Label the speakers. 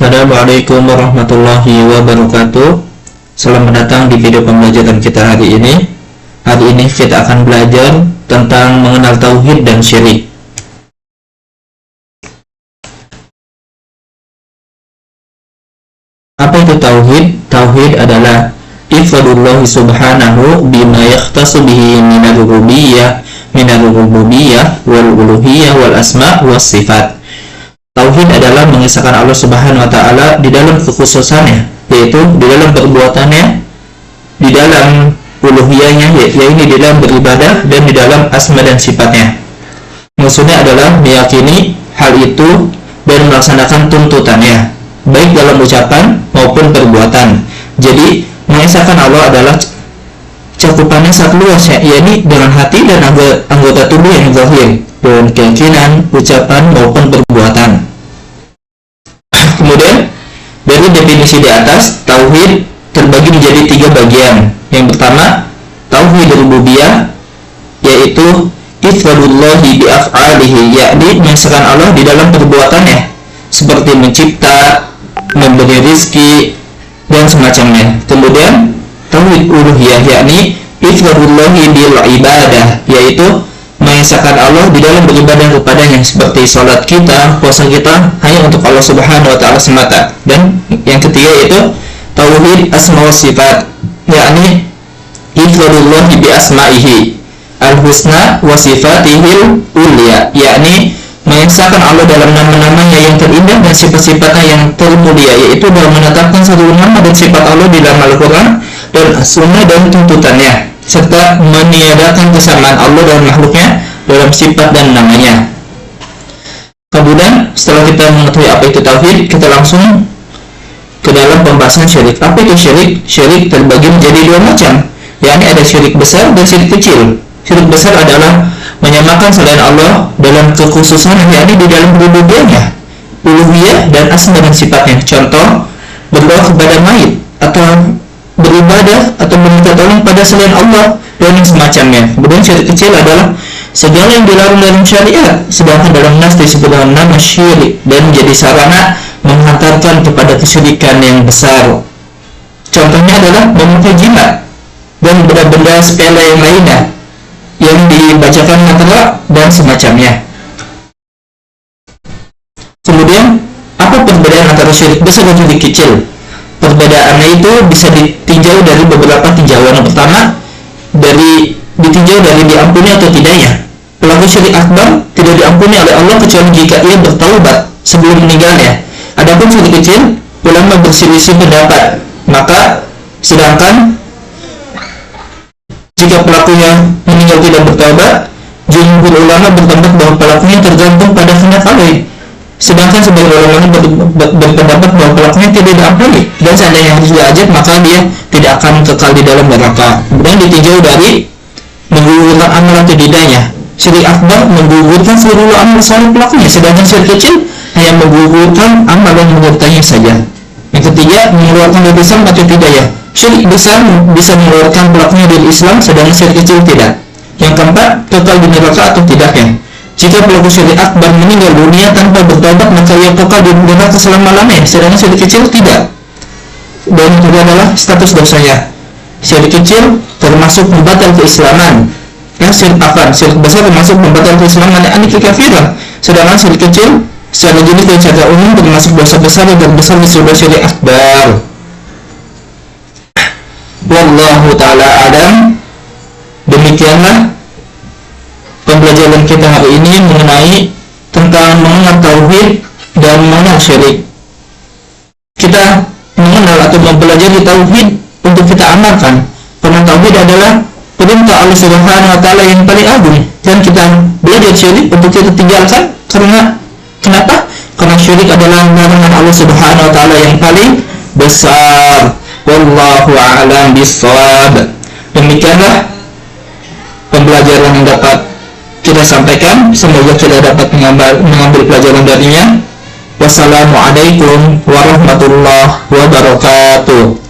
Speaker 1: Assalamualaikum warahmatullahi wabarakatuh. Selamat datang di video pembelajaran kita hari ini. Hari ini kita akan belajar tentang mengenal tauhid dan syirik. Apa itu tauhid? Tauhid adalah ifradullah subhanahu bima yakhtassu bihi minal rububiyyah wal uluhiyyah wal asma' was sifat. Tauhid adalah mengisahkan Allah Subhanahu wa taala di dalam kekhususannya, yaitu di dalam perbuatannya, di dalam uluhiyahnya, yaitu di dalam beribadah, dan di dalam asma dan sifatnya. Maksudnya adalah meyakini hal itu dan melaksanakan tuntutannya, baik dalam ucapan maupun perbuatan. Jadi mengisahkan Allah adalah cakupannya sangat luas, yakni dengan hati dan anggota tubuh yang zahir, dengan keyakinan, ucapan maupun perbuatan. Kemudian dari definisi di atas, tauhid terbagi menjadi 3 bagian. Yang pertama, tauhid rububiyah, yaitu ifradullahi bi af'alihi, yakni mengesahkan Allah di dalam perbuatannya, seperti mencipta, memberi rizki, dan semacamnya. Kemudian tauhid uluhiyah, yakni ifradullahi bil ibadah, yaitu mengesahkan Allah di dalam beribadah kepadanya, seperti sholat kita, puasa kita hanya untuk Allah Subhanahu wa taala semata. Dan yang ketiga yaitu tauhid asma wa sifat, yakni ifradullahi bi asma'ihi al-husna wa sifatihil ulya, yakni mengesahkan Allah dalam nama-namanya yang terindah dan sifat-sifatnya yang termulia, yaitu dalam menetapkan satu nama dan sifat Allah di dalam Al-Quran dan As-Sunnah dan tuntutannya, serta meniadakan kesamaan Allah dan makhluknya dalam sifat dan namanya. Kemudian setelah kita mengetahui apa itu tauhid, kita langsung ke dalam pembahasan syirik. Apa itu syirik? Syirik terbagi menjadi 2 macam, yakni ada syirik besar dan syirik kecil. Syirik besar adalah menyamakan selain Allah dalam kekhususan, yakni di dalam rububiyahnya, uluhiyah, dan asma dan sifatnya. Contoh, berdoa kepada mayit, atau beribadah atau meminta tolong pada selain Allah, dan yang semacamnya. Kemudian syirik kecil adalah segala yang dilarang dalam syariat, sedangkan dalam nas disebut dengan nama syirik, dan menjadi sarana menghantarkan kepada kesyirikan yang besar. Contohnya adalah memakai jimat dan benda-benda sepele yang lainnya yang dibacakan mantra dan semacamnya. Kemudian apa perbedaan antara syirik besar dan syirik kecil? Perbedaannya itu bisa ditinjau dari beberapa tinjauan. Yang pertama, ditinjau dari diampuni atau tidaknya. Pelaku syirik akbar tidak diampuni oleh Allah kecuali jika ia bertaubat sebelum meninggalnya. Adapun syirik kecil, ulama berselisih pendapat. Maka sedangkan jika pelakunya meninggal tidak bertaubat, jumhur ulama berpendapat bahwa pelakunya tergantung pada kehendak Allah. Sedangkan sebagian ulama berpendapat bahwa pelakunya tidak diampuni, dan seandainya harus diajak maka dia tidak akan kekal di dalam neraka. Kemudian ditinjau dari menggugurkan amal atau tidaknya. Syirik akbar menggugurkan seluruh amal soleh pelakunya, sedangkan syirik kecil hanya menggugurkan amal yang menyertainya saja. Yang ketiga, mengeluarkan dari Islam atau tidak ya. Syirik besar bisa mengeluarkan pelakunya dari Islam, sedangkan syirik kecil tidak. Yang keempat, kekal di neraka atau tidaknya. Jika pelaku syirik akbar meninggal dunia tanpa bertobat, maka ia kekal di neraka selama-lamanya, sedangkan syirik kecil tidak. Dan itu adalah status dosanya. Syirik kecil termasuk pembatal keislaman. Syirik besar termasuk pembatal keislaman, yakni kekafiran. Sedangkan syirik kecil secara jenis dan secara umum termasuk dosa besar yang terbesar di surga syirik akbar. Wallahu ta'ala alam. Demikianlah pembelajaran kita hari ini mengenai tentang mengenal tauhid dan mengenal syirik. Kita mengenal atau mempelajari tauhid untuk kita amalkan, karena tauhid adalah perintah Allah Subhanahu wa taala yang paling agung, dan kita belajar syirik untuk kita tinggalkan. Kenapa? Karena syirik adalah larangan Allah Subhanahu wa taala yang paling besar. Wallahu a'lam bishawab. Demikianlah pembelajaran yang dapat kita sampaikan. Semoga kita dapat mengambil pelajaran darinya. Wassalamualaikum warahmatullahi wabarakatuh.